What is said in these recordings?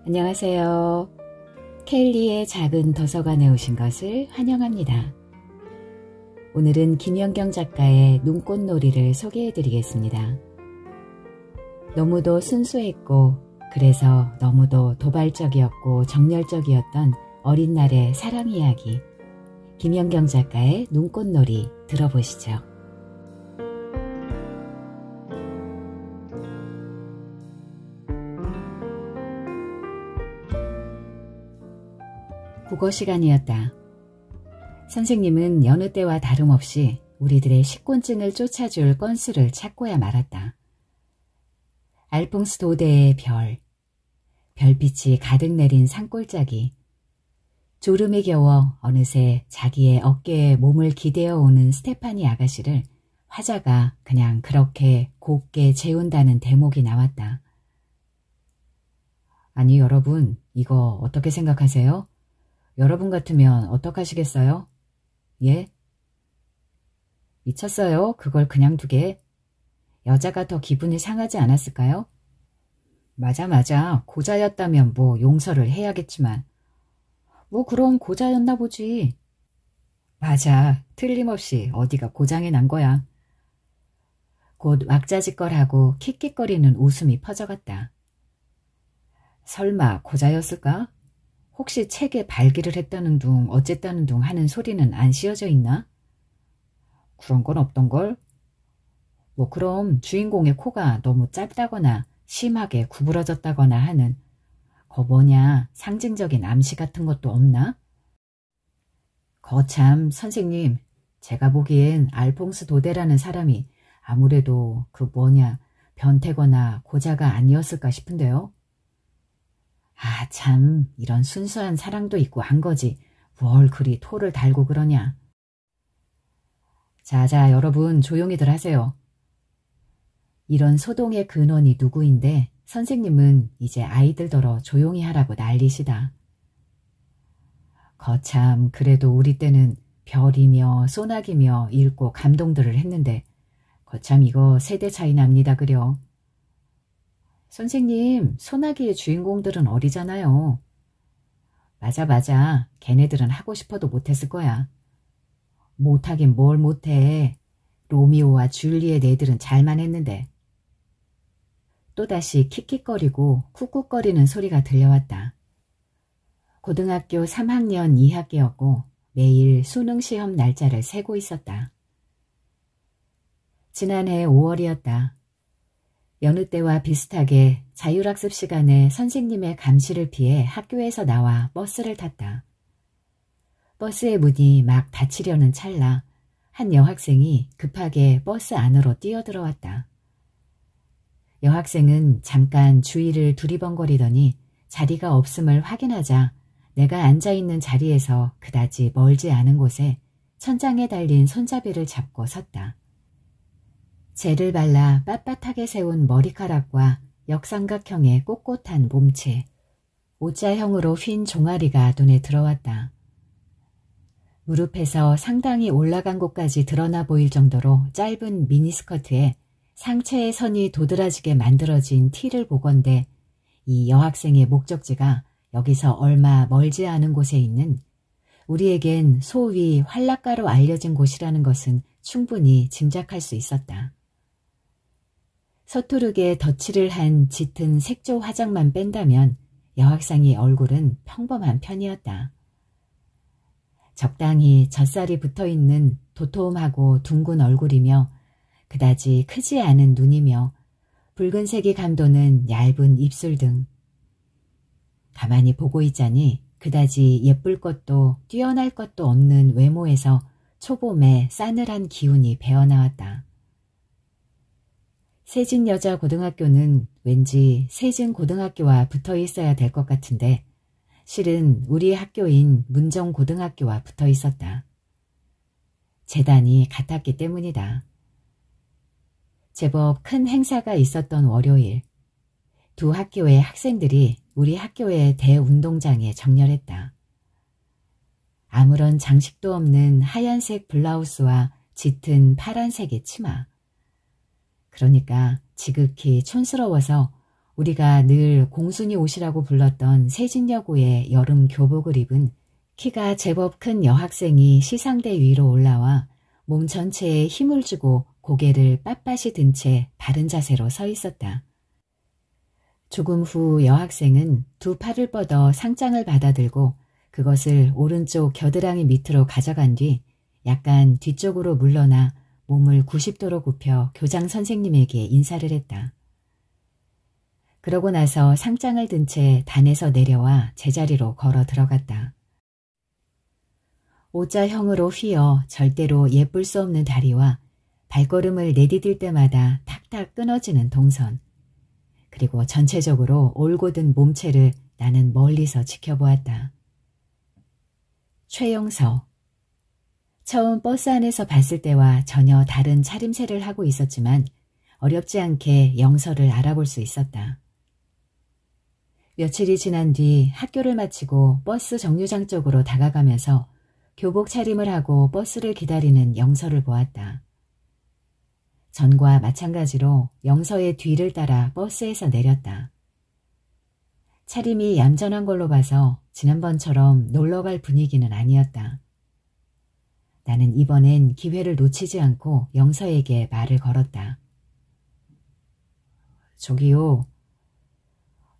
안녕하세요. 케일리의 작은 도서관에 오신 것을 환영합니다. 오늘은 김연경 작가의 눈꽃놀이를 소개해 드리겠습니다. 너무도 순수했고 그래서 너무도 도발적이었고 정열적이었던 어린 날의 사랑 이야기, 김연경 작가의 눈꽃놀이 들어보시죠. 국어 시간이었다. 선생님은 여느 때와 다름없이 우리들의 식곤증을 쫓아줄 건수를 찾고야 말았다. 알퐁스 도데의 별빛이 가득 내린 산골짜기, 졸음에 겨워 어느새 자기의 어깨에 몸을 기대어 오는 스테파니 아가씨를 화자가 그냥 그렇게 곱게 재운다는 대목이 나왔다. 아니 여러분, 이거 어떻게 생각하세요? 여러분 같으면 어떡하시겠어요? 예? 미쳤어요. 그걸 그냥 두게. 여자가 더 기분이 상하지 않았을까요? 맞아. 고자였다면 뭐 용서를 해야겠지만. 뭐 그럼 고자였나 보지. 맞아. 틀림없이 어디가 고장이 난 거야. 곧 왁자지껄하고 킥킥거리는 웃음이 퍼져갔다. 설마 고자였을까? 혹시 책에 발기를 했다는 둥 어쨌다는 둥 하는 소리는 안 씌어져 있나? 그런 건 없던걸? 뭐 그럼 주인공의 코가 너무 짧다거나 심하게 구부러졌다거나 하는 상징적인 암시 같은 것도 없나? 거참 선생님, 제가 보기엔 알퐁스 도데라는 사람이 아무래도 변태거나 고자가 아니었을까 싶은데요. 아 참, 이런 순수한 사랑도 있고 한 거지 뭘 그리 토를 달고 그러냐. 자 여러분 조용히들 하세요. 이런 소동의 근원이 누구인데 선생님은 이제 아이들더러 조용히 하라고 난리시다. 거참, 그래도 우리 때는 별이며 소나기며 읽고 감동들을 했는데 거참 이거 세대 차이 납니다 그려. 선생님, 소나기의 주인공들은 어리잖아요. 맞아. 걔네들은 하고 싶어도 못했을 거야. 못하긴 뭘 못해. 로미오와 줄리엣 애들은 잘만 했는데. 또다시 킥킥거리고 쿡쿡거리는 소리가 들려왔다. 고등학교 3학년 2학기였고 매일 수능시험 날짜를 세고 있었다. 지난해 5월이었다. 여느 때와 비슷하게 자율학습 시간에 선생님의 감시를 피해 학교에서 나와 버스를 탔다. 버스의 문이 막 닫히려는 찰나 한 여학생이 급하게 버스 안으로 뛰어들어왔다. 여학생은 잠깐 주위를 두리번거리더니 자리가 없음을 확인하자 내가 앉아있는 자리에서 그다지 멀지 않은 곳에 천장에 달린 손잡이를 잡고 섰다. 젤을 발라 빳빳하게 세운 머리카락과 역삼각형의 꼿꼿한 몸체, 오자형으로 휜 종아리가 눈에 들어왔다. 무릎에서 상당히 올라간 곳까지 드러나 보일 정도로 짧은 미니스커트에 상체의 선이 도드라지게 만들어진 티를 보건대 이 여학생의 목적지가 여기서 얼마 멀지 않은 곳에 있는 우리에겐 소위 활락가로 알려진 곳이라는 것은 충분히 짐작할 수 있었다. 서투르게 덧칠을 한 짙은 색조 화장만 뺀다면 여학생의 얼굴은 평범한 편이었다. 적당히 젖살이 붙어있는 도톰하고 둥근 얼굴이며 그다지 크지 않은 눈이며 붉은색이 감도는 얇은 입술 등 가만히 보고 있자니 그다지 예쁠 것도 뛰어날 것도 없는 외모에서 초봄의 싸늘한 기운이 배어나왔다. 세진여자고등학교는 왠지 세진고등학교와 붙어 있어야 될 것 같은데 실은 우리 학교인 문정고등학교와 붙어 있었다. 재단이 같았기 때문이다. 제법 큰 행사가 있었던 월요일, 두 학교의 학생들이 우리 학교의 대운동장에 정렬했다. 아무런 장식도 없는 하얀색 블라우스와 짙은 파란색의 치마. 그러니까 지극히 촌스러워서 우리가 늘 공순이 옷이라고 불렀던 세진여고의 여름 교복을 입은 키가 제법 큰 여학생이 시상대 위로 올라와 몸 전체에 힘을 주고 고개를 빳빳이 든 채 바른 자세로 서 있었다. 조금 후 여학생은 두 팔을 뻗어 상장을 받아들고 그것을 오른쪽 겨드랑이 밑으로 가져간 뒤 약간 뒤쪽으로 물러나 몸을 90도로 굽혀 교장 선생님에게 인사를 했다. 그러고 나서 상장을 든 채 단에서 내려와 제자리로 걸어 들어갔다. 오자형으로 휘어 절대로 예쁠 수 없는 다리와 발걸음을 내디딜 때마다 탁탁 끊어지는 동선, 그리고 전체적으로 올곧은 몸체를 나는 멀리서 지켜보았다. 최영서. 처음 버스 안에서 봤을 때와 전혀 다른 차림새를 하고 있었지만 어렵지 않게 영서를 알아볼 수 있었다. 며칠이 지난 뒤 학교를 마치고 버스 정류장 쪽으로 다가가면서 교복 차림을 하고 버스를 기다리는 영서를 보았다. 전과 마찬가지로 영서의 뒤를 따라 버스에서 내렸다. 차림이 얌전한 걸로 봐서 지난번처럼 놀러갈 분위기는 아니었다. 나는 이번엔 기회를 놓치지 않고 영서에게 말을 걸었다. 저기요.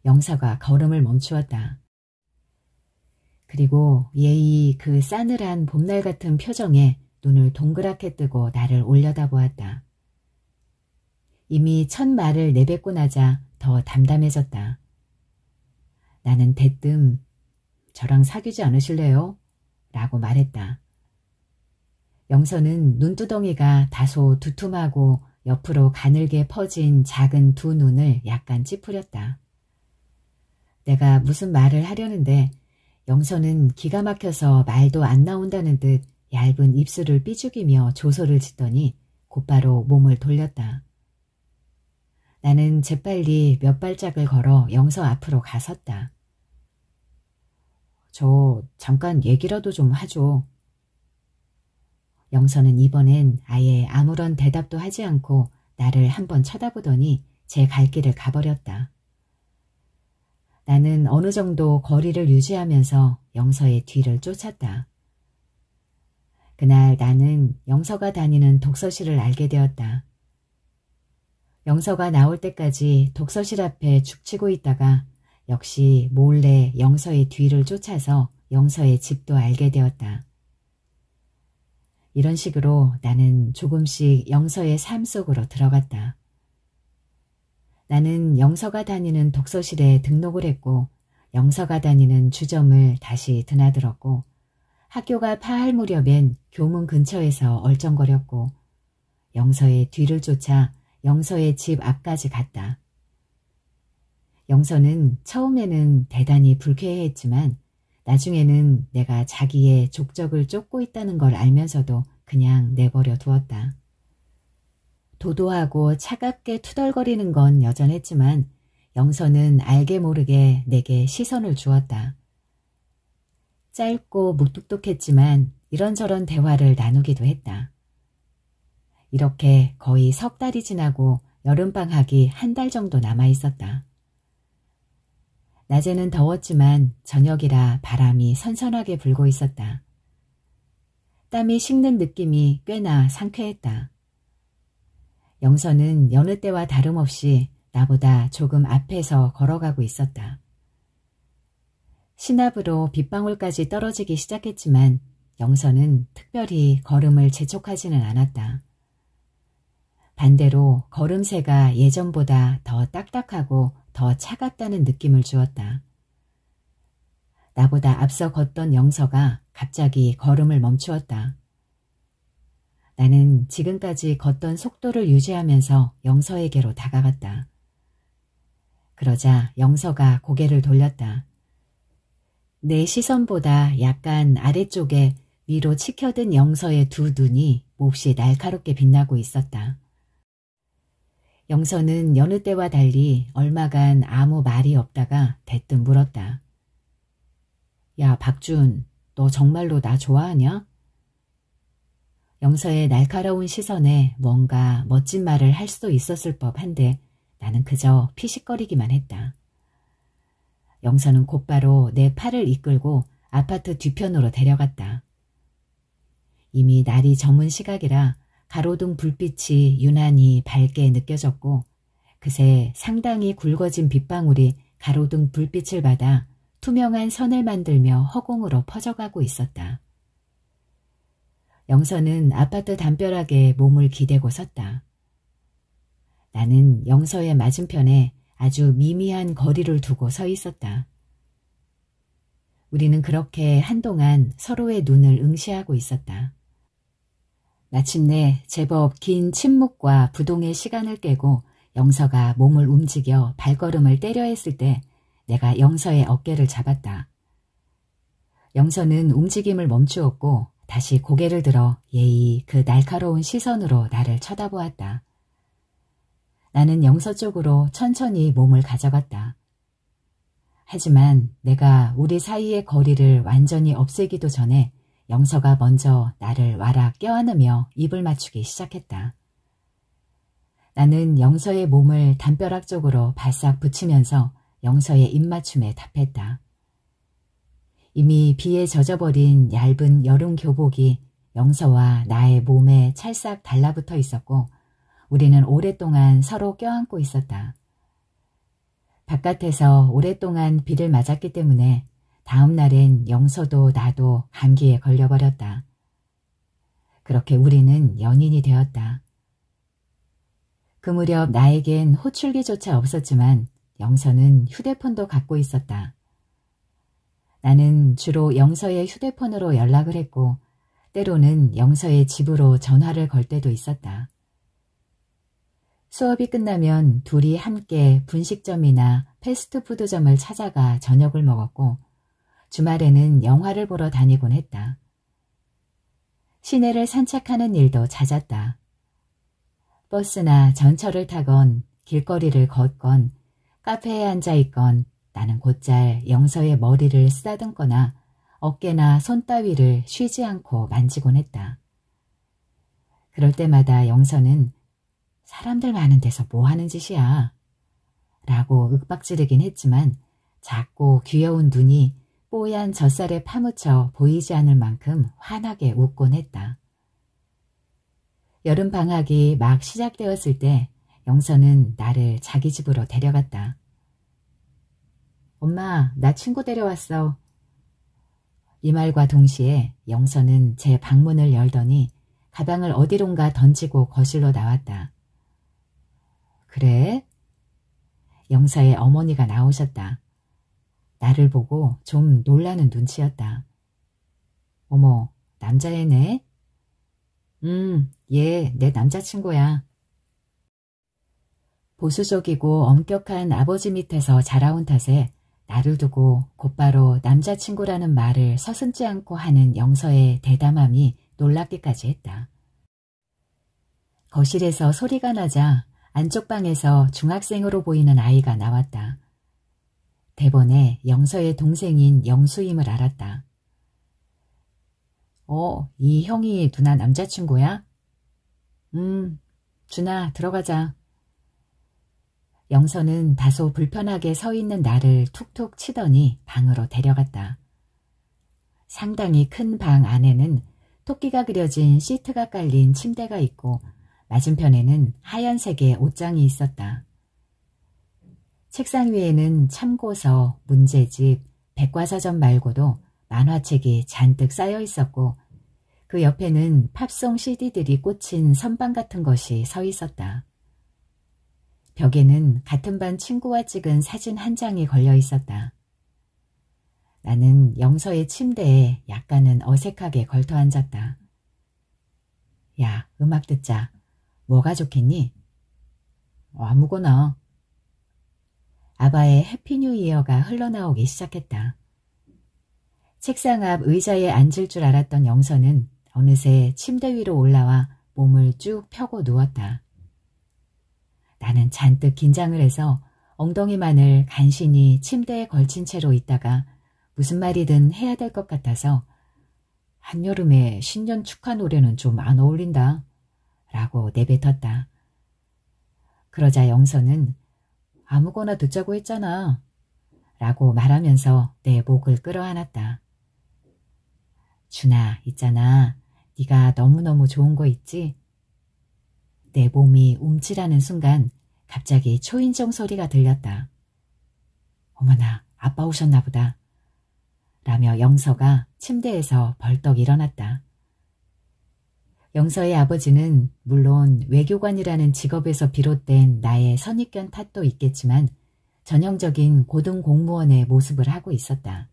영서가 걸음을 멈추었다. 그리고 예의 그 싸늘한 봄날 같은 표정에 눈을 동그랗게 뜨고 나를 올려다보았다. 이미 첫 말을 내뱉고 나자 더 담담해졌다. 나는 대뜸 저랑 사귀지 않으실래요? 라고 말했다. 영서는 눈두덩이가 다소 두툼하고 옆으로 가늘게 퍼진 작은 두 눈을 약간 찌푸렸다. 내가 무슨 말을 하려는데 영서는 기가 막혀서 말도 안 나온다는 듯 얇은 입술을 삐죽이며 조소를 짓더니 곧바로 몸을 돌렸다. 나는 재빨리 몇 발짝을 걸어 영서 앞으로 가섰다. 저 잠깐 얘기라도 좀 하죠. 영서는 이번엔 아예 아무런 대답도 하지 않고 나를 한번 쳐다보더니 제 갈 길을 가버렸다. 나는 어느 정도 거리를 유지하면서 영서의 뒤를 쫓았다. 그날 나는 영서가 다니는 독서실을 알게 되었다. 영서가 나올 때까지 독서실 앞에 죽치고 있다가 역시 몰래 영서의 뒤를 쫓아서 영서의 집도 알게 되었다. 이런 식으로 나는 조금씩 영서의 삶 속으로 들어갔다. 나는 영서가 다니는 독서실에 등록을 했고 영서가 다니는 주점을 다시 드나들었고 학교가 파할 무렵엔 교문 근처에서 얼쩡거렸고 영서의 뒤를 쫓아 영서의 집 앞까지 갔다. 영서는 처음에는 대단히 불쾌해했지만 나중에는 내가 자기의 족적을 쫓고 있다는 걸 알면서도 그냥 내버려 두었다. 도도하고 차갑게 투덜거리는 건 여전했지만 영서는 알게 모르게 내게 시선을 주었다. 짧고 무뚝뚝했지만 이런저런 대화를 나누기도 했다. 이렇게 거의 석 달이 지나고 여름방학이 한 달 정도 남아있었다. 낮에는 더웠지만 저녁이라 바람이 선선하게 불고 있었다. 땀이 식는 느낌이 꽤나 상쾌했다. 영서는 여느 때와 다름없이 나보다 조금 앞에서 걸어가고 있었다. 신압으로 빗방울까지 떨어지기 시작했지만 영서는 특별히 걸음을 재촉하지는 않았다. 반대로 걸음새가 예전보다 더 딱딱하고 더 차갑다는 느낌을 주었다. 나보다 앞서 걷던 영서가 갑자기 걸음을 멈추었다. 나는 지금까지 걷던 속도를 유지하면서 영서에게로 다가갔다. 그러자 영서가 고개를 돌렸다. 내 시선보다 약간 아래쪽에 위로 치켜든 영서의 두 눈이 몹시 날카롭게 빛나고 있었다. 영서는 여느 때와 달리 얼마간 아무 말이 없다가 대뜸 물었다. 야, 박준, 너 정말로 나 좋아하냐? 영서의 날카로운 시선에 뭔가 멋진 말을 할 수도 있었을 법한데 나는 그저 피식거리기만 했다. 영서는 곧바로 내 팔을 이끌고 아파트 뒤편으로 데려갔다. 이미 날이 저문 시각이라 가로등 불빛이 유난히 밝게 느껴졌고 그새 상당히 굵어진 빗방울이 가로등 불빛을 받아 투명한 선을 만들며 허공으로 퍼져가고 있었다. 영서는 아파트 담벼락에 몸을 기대고 섰다. 나는 영서의 맞은편에 아주 미미한 거리를 두고 서 있었다. 우리는 그렇게 한동안 서로의 눈을 응시하고 있었다. 마침내 제법 긴 침묵과 부동의 시간을 깨고 영서가 몸을 움직여 발걸음을 떼려 했을 때 내가 영서의 어깨를 잡았다. 영서는 움직임을 멈추었고 다시 고개를 들어 예의 그 날카로운 시선으로 나를 쳐다보았다. 나는 영서 쪽으로 천천히 몸을 가져갔다. 하지만 내가 우리 사이의 거리를 완전히 없애기도 전에 영서가 먼저 나를 와락 껴안으며 입을 맞추기 시작했다. 나는 영서의 몸을 담벼락 쪽으로 발싹 붙이면서 영서의 입맞춤에 답했다. 이미 비에 젖어버린 얇은 여름 교복이 영서와 나의 몸에 찰싹 달라붙어 있었고 우리는 오랫동안 서로 껴안고 있었다. 바깥에서 오랫동안 비를 맞았기 때문에 다음 날엔 영서도 나도 감기에 걸려버렸다. 그렇게 우리는 연인이 되었다. 그 무렵 나에겐 호출기조차 없었지만 영서는 휴대폰도 갖고 있었다. 나는 주로 영서의 휴대폰으로 연락을 했고 때로는 영서의 집으로 전화를 걸 때도 있었다. 수업이 끝나면 둘이 함께 분식점이나 패스트푸드점을 찾아가 저녁을 먹었고 주말에는 영화를 보러 다니곤 했다. 시내를 산책하는 일도 잦았다. 버스나 전철을 타건 길거리를 걷건 카페에 앉아있건 나는 곧잘 영서의 머리를 쓰다듬거나 어깨나 손 따위를 쉬지 않고 만지곤 했다. 그럴 때마다 영서는 사람들 많은 데서 뭐 하는 짓이야? 라고 윽박지르긴 했지만 작고 귀여운 눈이 뽀얀 젖살에 파묻혀 보이지 않을 만큼 환하게 웃곤 했다. 여름방학이 막 시작되었을 때 영서는 나를 자기 집으로 데려갔다. 엄마, 나 친구 데려왔어. 이 말과 동시에 영서는 제 방문을 열더니 가방을 어디론가 던지고 거실로 나왔다. 그래? 영서의 어머니가 나오셨다. 나를 보고 좀 놀라는 눈치였다. 어머, 남자애네? 얘 내 남자친구야. 보수적이고 엄격한 아버지 밑에서 자라온 탓에 나를 두고 곧바로 남자친구라는 말을 서슴지 않고 하는 영서의 대담함이 놀랍기까지 했다. 거실에서 소리가 나자 안쪽 방에서 중학생으로 보이는 아이가 나왔다. 대번에 영서의 동생인 영수임을 알았다. 이 형이 누나 남자친구야? 준아, 들어가자. 영서는 다소 불편하게 서 있는 나를 툭툭 치더니 방으로 데려갔다. 상당히 큰 방 안에는 토끼가 그려진 시트가 깔린 침대가 있고 맞은편에는 하얀색의 옷장이 있었다. 책상 위에는 참고서, 문제집, 백과사전 말고도 만화책이 잔뜩 쌓여 있었고 그 옆에는 팝송 CD들이 꽂힌 선반 같은 것이 서 있었다. 벽에는 같은 반 친구와 찍은 사진 한 장이 걸려 있었다. 나는 영서의 침대에 약간은 어색하게 걸터 앉았다. 야, 음악 듣자. 뭐가 좋겠니? 아무거나. 아바의 해피 뉴 이어가 흘러나오기 시작했다. 책상 앞 의자에 앉을 줄 알았던 영서는 어느새 침대 위로 올라와 몸을 쭉 펴고 누웠다. 나는 잔뜩 긴장을 해서 엉덩이만을 간신히 침대에 걸친 채로 있다가 무슨 말이든 해야 될 것 같아서 한여름에 신년 축하 노래는 좀 안 어울린다 라고 내뱉었다. 그러자 영서는 아무거나 듣자고 했잖아. 라고 말하면서 내 목을 끌어안았다. 준아, 있잖아. 네가 너무너무 좋은 거 있지? 내 몸이 움찔하는 순간 갑자기 초인종 소리가 들렸다. 어머나, 아빠 오셨나 보다. 라며 영서가 침대에서 벌떡 일어났다. 영서의 아버지는 물론 외교관이라는 직업에서 비롯된 나의 선입견 탓도 있겠지만 전형적인 고등공무원의 모습을 하고 있었다.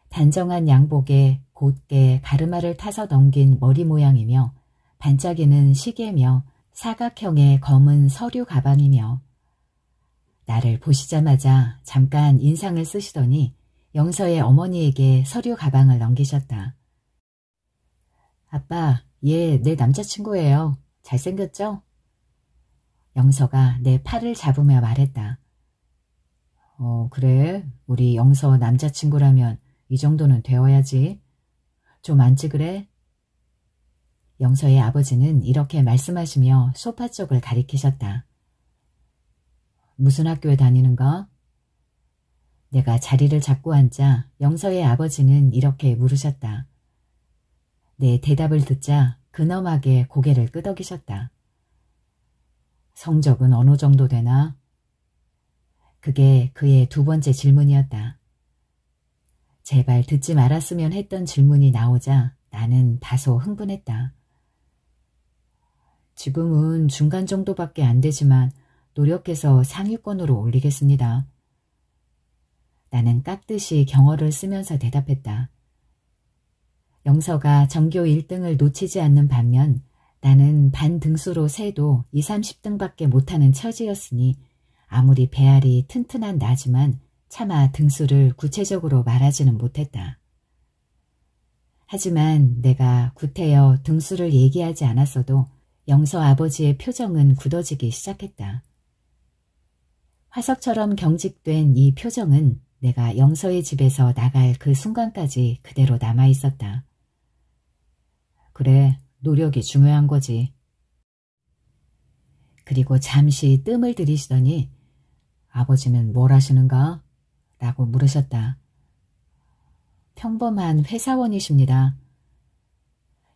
단정한 양복에 곧게 가르마를 타서 넘긴 머리 모양이며 반짝이는 시계며 사각형의 검은 서류 가방이며 나를 보시자마자 잠깐 인상을 쓰시더니 영서의 어머니에게 서류 가방을 넘기셨다. 아빠, 얘 내 남자친구예요. 잘생겼죠? 영서가 내 팔을 잡으며 말했다. 그래. 우리 영서 남자친구라면 이 정도는 되어야지. 좀 앉지 그래? 영서의 아버지는 이렇게 말씀하시며 소파 쪽을 가리키셨다. 무슨 학교에 다니는가? 내가 자리를 잡고 앉자 영서의 아버지는 이렇게 물으셨다. 내 대답을 듣자 근엄하게 고개를 끄덕이셨다. 성적은 어느 정도 되나? 그게 그의 두 번째 질문이었다. 제발 듣지 말았으면 했던 질문이 나오자 나는 다소 흥분했다. 지금은 중간 정도밖에 안 되지만 노력해서 상위권으로 올리겠습니다. 나는 깍듯이 경어를 쓰면서 대답했다. 영서가 전교 1등을 놓치지 않는 반면 나는 반 등수로 세도 2, 30등밖에 못하는 처지였으니 아무리 배알이 튼튼한 나지만 차마 등수를 구체적으로 말하지는 못했다. 하지만 내가 구태여 등수를 얘기하지 않았어도 영서 아버지의 표정은 굳어지기 시작했다. 화석처럼 경직된 이 표정은 내가 영서의 집에서 나갈 그 순간까지 그대로 남아있었다. 그래, 노력이 중요한 거지. 그리고 잠시 뜸을 들이시더니 아버지는 뭘 하시는가? 라고 물으셨다. 평범한 회사원이십니다.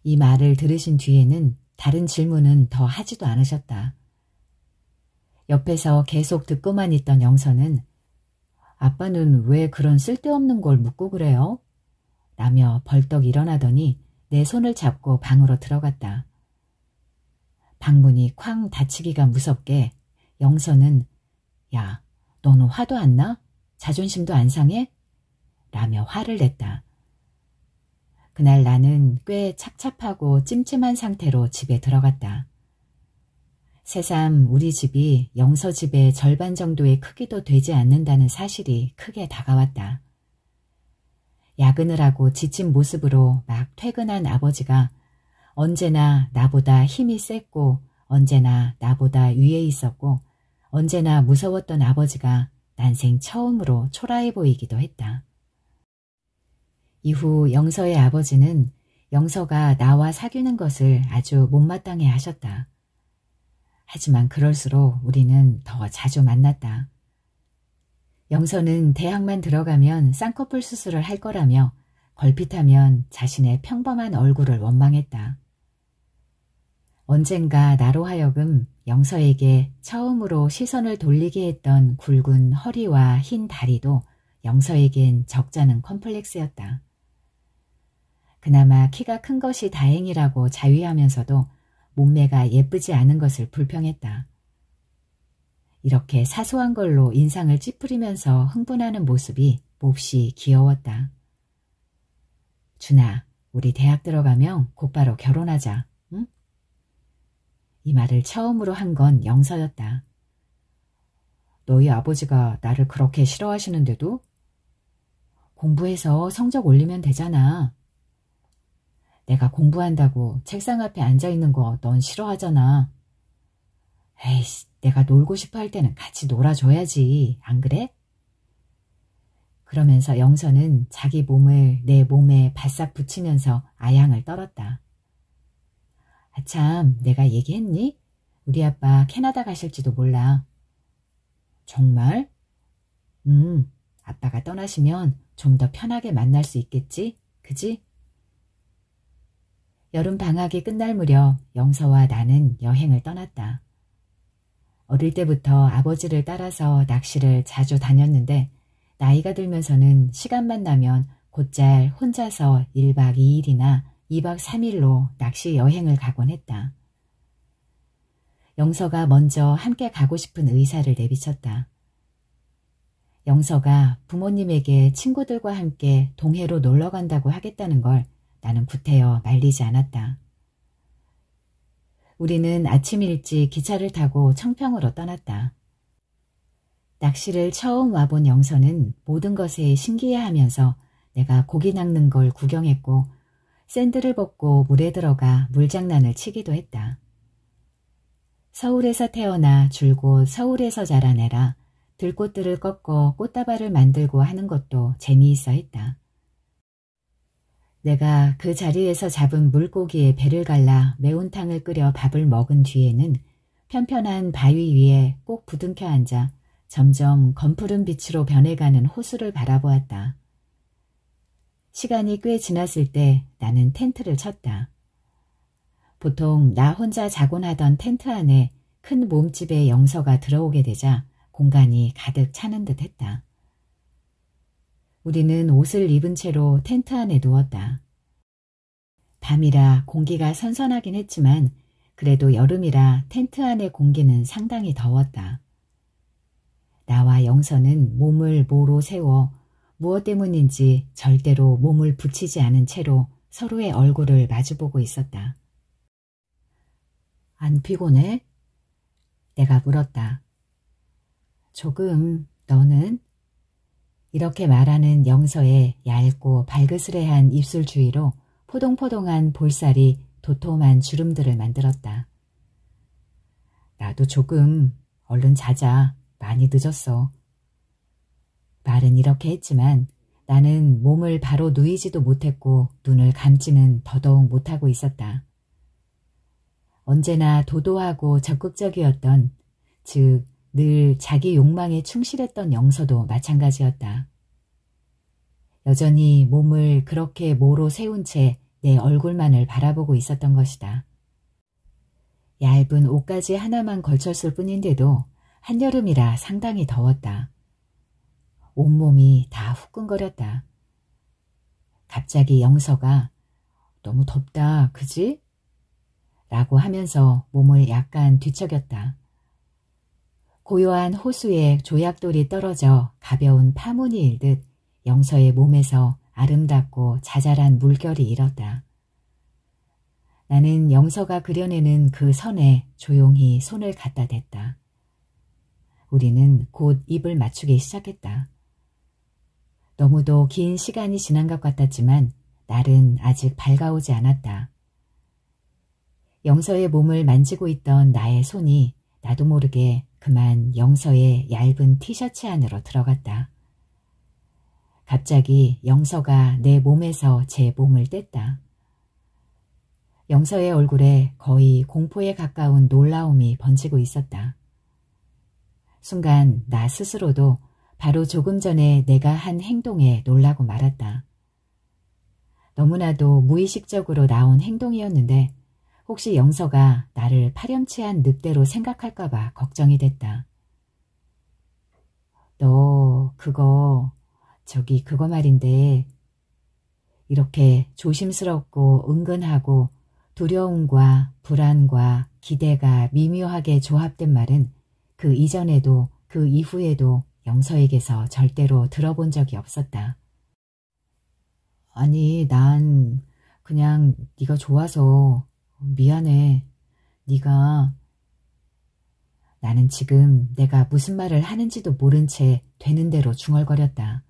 이 말을 들으신 뒤에는 다른 질문은 더 하지도 않으셨다. 옆에서 계속 듣고만 있던 영서는 아빠는 왜 그런 쓸데없는 걸 묻고 그래요? 라며 벌떡 일어나더니 내 손을 잡고 방으로 들어갔다. 방문이 쾅 닫히기가 무섭게 영서는 야, 너는 화도 안 나? 자존심도 안 상해? 라며 화를 냈다. 그날 나는 꽤 착잡하고 찜찜한 상태로 집에 들어갔다. 새삼 우리 집이 영서 집의 절반 정도의 크기도 되지 않는다는 사실이 크게 다가왔다. 야근을 하고 지친 모습으로 막 퇴근한 아버지가 언제나 나보다 힘이 셌고 언제나 나보다 위에 있었고 언제나 무서웠던 아버지가 난생 처음으로 초라해 보이기도 했다. 이후 영서의 아버지는 영서가 나와 사귀는 것을 아주 못마땅해 하셨다. 하지만 그럴수록 우리는 더 자주 만났다. 영서는 대학만 들어가면 쌍꺼풀 수술을 할 거라며 걸핏하면 자신의 평범한 얼굴을 원망했다. 언젠가 나로 하여금 영서에게 처음으로 시선을 돌리게 했던 굵은 허리와 흰 다리도 영서에겐 적잖은 컴플렉스였다. 그나마 키가 큰 것이 다행이라고 자위하면서도 몸매가 예쁘지 않은 것을 불평했다. 이렇게 사소한 걸로 인상을 찌푸리면서 흥분하는 모습이 몹시 귀여웠다. 준아, 우리 대학 들어가면 곧바로 결혼하자, 응? 이 말을 처음으로 한 건 영서였다. 너희 아버지가 나를 그렇게 싫어하시는데도? 공부해서 성적 올리면 되잖아. 내가 공부한다고 책상 앞에 앉아있는 거 넌 싫어하잖아. 에이씨, 내가 놀고 싶어 할 때는 같이 놀아줘야지, 안 그래? 그러면서 영서는 자기 몸을 내 몸에 바싹 붙이면서 아양을 떨었다. 아참, 내가 얘기했니? 우리 아빠 캐나다 가실지도 몰라. 정말? 아빠가 떠나시면 좀 더 편하게 만날 수 있겠지? 그지? 여름 방학이 끝날 무렵 영서와 나는 여행을 떠났다. 어릴 때부터 아버지를 따라서 낚시를 자주 다녔는데 나이가 들면서는 시간만 나면 곧잘 혼자서 1박 2일이나 2박 3일로 낚시 여행을 가곤 했다. 영서가 먼저 함께 가고 싶은 의사를 내비쳤다. 영서가 부모님에게 친구들과 함께 동해로 놀러 간다고 하겠다는 걸 나는 구태여 말리지 않았다. 우리는 아침 일찍 기차를 타고 청평으로 떠났다. 낚시를 처음 와본 영서는 모든 것에 신기해하면서 내가 고기 낚는 걸 구경했고 샌들을 벗고 물에 들어가 물장난을 치기도 했다. 서울에서 태어나 줄곧 서울에서 자란 애라 들꽃들을 꺾어 꽃다발을 만들고 하는 것도 재미있어 했다. 내가 그 자리에서 잡은 물고기에 배를 갈라 매운탕을 끓여 밥을 먹은 뒤에는 편편한 바위 위에 꼭 부둥켜 앉아 점점 검푸른 빛으로 변해가는 호수를 바라보았다. 시간이 꽤 지났을 때 나는 텐트를 쳤다. 보통 나 혼자 자곤 하던 텐트 안에 큰 몸집의 영서가 들어오게 되자 공간이 가득 차는 듯 했다. 우리는 옷을 입은 채로 텐트 안에 누웠다. 밤이라 공기가 선선하긴 했지만 그래도 여름이라 텐트 안의 공기는 상당히 더웠다. 나와 영서는 몸을 모로 세워 무엇 때문인지 절대로 몸을 붙이지 않은 채로 서로의 얼굴을 마주보고 있었다. 안 피곤해? 내가 물었다. 조금, 너는? 이렇게 말하는 영서의 얇고 발그스레한 입술 주위로 포동포동한 볼살이 도톰한 주름들을 만들었다. 나도 조금, 얼른 자자. 많이 늦었어. 말은 이렇게 했지만 나는 몸을 바로 누이지도 못했고 눈을 감지는 더더욱 못하고 있었다. 언제나 도도하고 적극적이었던, 즉 늘 자기 욕망에 충실했던 영서도 마찬가지였다. 여전히 몸을 그렇게 모로 세운 채 내 얼굴만을 바라보고 있었던 것이다. 얇은 옷가지 하나만 걸쳤을 뿐인데도 한여름이라 상당히 더웠다. 온몸이 다 후끈거렸다. 갑자기 영서가 너무 덥다, 그지? 라고 하면서 몸을 약간 뒤척였다. 고요한 호수에 조약돌이 떨어져 가벼운 파문이 일듯 영서의 몸에서 아름답고 자잘한 물결이 일었다. 나는 영서가 그려내는 그 선에 조용히 손을 갖다 댔다. 우리는 곧 입을 맞추기 시작했다. 너무도 긴 시간이 지난 것 같았지만 날은 아직 밝아오지 않았다. 영서의 몸을 만지고 있던 나의 손이 나도 모르게 그만 영서의 얇은 티셔츠 안으로 들어갔다. 갑자기 영서가 내 몸에서 제 몸을 뗐다. 영서의 얼굴에 거의 공포에 가까운 놀라움이 번지고 있었다. 순간 나 스스로도 바로 조금 전에 내가 한 행동에 놀라고 말았다. 너무나도 무의식적으로 나온 행동이었는데 혹시 영서가 나를 파렴치한 늑대로 생각할까봐 걱정이 됐다. 너 그거 말인데 이렇게 조심스럽고 은근하고 두려움과 불안과 기대가 미묘하게 조합된 말은 그 이전에도 그 이후에도 영서에게서 절대로 들어본 적이 없었다. 아니, 난 그냥 네가 좋아서 미안해. 나는 지금 내가 무슨 말을 하는지도 모른 채 되는 대로 중얼거렸다.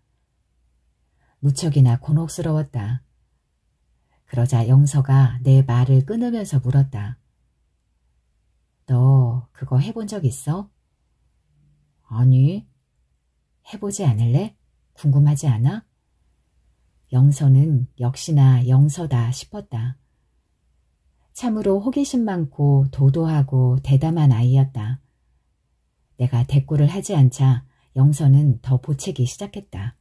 무척이나 곤혹스러웠다. 그러자 영서가 내 말을 끊으면서 물었다. 너 그거 해본 적 있어? 아니. 해보지 않을래? 궁금하지 않아? 영서는 역시나 영서다 싶었다. 참으로 호기심 많고 도도하고 대담한 아이였다. 내가 대꾸를 하지 않자 영서는 더 보채기 시작했다.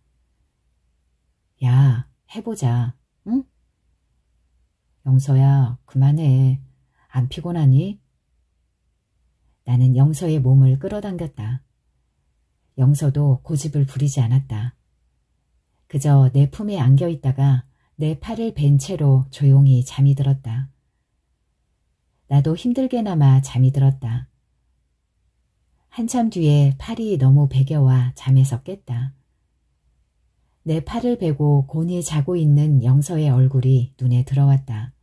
야, 해보자, 응? 영서야, 그만해. 안 피곤하니? 나는 영서의 몸을 끌어당겼다. 영서도 고집을 부리지 않았다. 그저 내 품에 안겨 있다가 내 팔을 벤 채로 조용히 잠이 들었다. 나도 힘들게나마 잠이 들었다. 한참 뒤에 팔이 너무 베겨와 잠에서 깼다. 내 팔을 베고 곤히 자고 있는 영서의 얼굴이 눈에 들어왔다.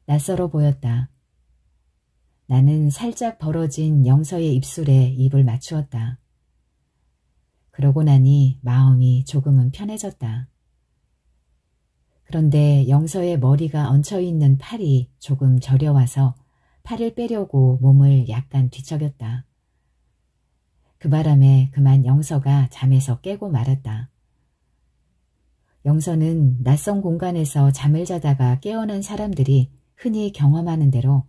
낯설어 보였다. 나는 살짝 벌어진 영서의 입술에 입을 맞추었다. 그러고 나니 마음이 조금은 편해졌다. 그런데 영서의 머리가 얹혀있는 팔이 조금 저려와서 팔을 빼려고 몸을 약간 뒤척였다. 그 바람에 그만 영서가 잠에서 깨고 말았다. 영서는 낯선 공간에서 잠을 자다가 깨어난 사람들이 흔히 경험하는 대로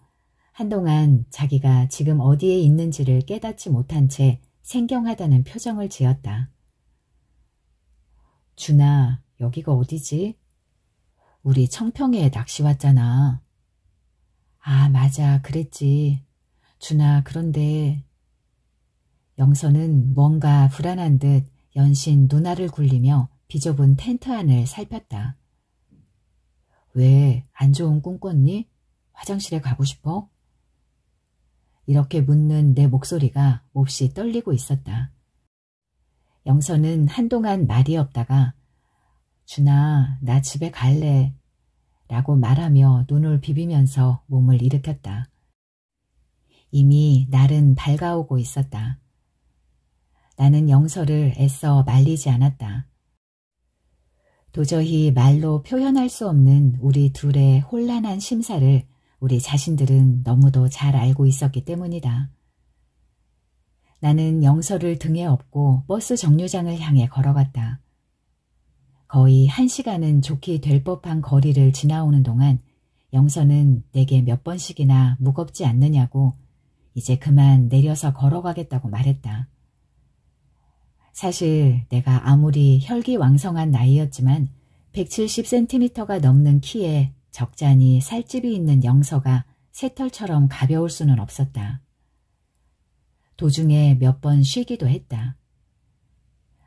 한동안 자기가 지금 어디에 있는지를 깨닫지 못한 채 생경하다는 표정을 지었다. 준아, 여기가 어디지? 우리 청평에 낚시 왔잖아. 아, 맞아, 그랬지. 준아, 그런데... 영서는 뭔가 불안한 듯 연신 눈알을 굴리며 비좁은 텐트 안을 살폈다. 왜, 안 좋은 꿈 꿨니? 화장실에 가고 싶어? 이렇게 묻는 내 목소리가 몹시 떨리고 있었다. 영서는 한동안 말이 없다가 준아, 나 집에 갈래 라고 말하며 눈을 비비면서 몸을 일으켰다. 이미 날은 밝아오고 있었다. 나는 영서를 애써 말리지 않았다. 도저히 말로 표현할 수 없는 우리 둘의 혼란한 심사를 우리 자신들은 너무도 잘 알고 있었기 때문이다. 나는 영서를 등에 업고 버스 정류장을 향해 걸어갔다. 거의 1시간은 좋게 될 법한 거리를 지나오는 동안 영서는 내게 몇 번씩이나 무겁지 않느냐고 이제 그만 내려서 걸어가겠다고 말했다. 사실 내가 아무리 혈기왕성한 나이였지만 170cm가 넘는 키에 적잖이 살집이 있는 영서가 새털처럼 가벼울 수는 없었다. 도중에 몇 번 쉬기도 했다.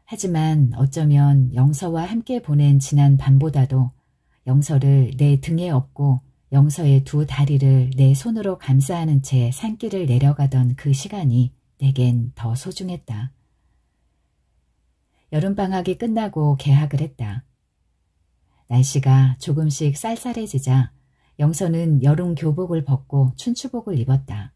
하지만 어쩌면 영서와 함께 보낸 지난 밤보다도 영서를 내 등에 업고 영서의 두 다리를 내 손으로 감싸안은 채 산길을 내려가던 그 시간이 내겐 더 소중했다. 여름방학이 끝나고 개학을 했다. 날씨가 조금씩 쌀쌀해지자 영서는 여름 교복을 벗고 춘추복을 입었다.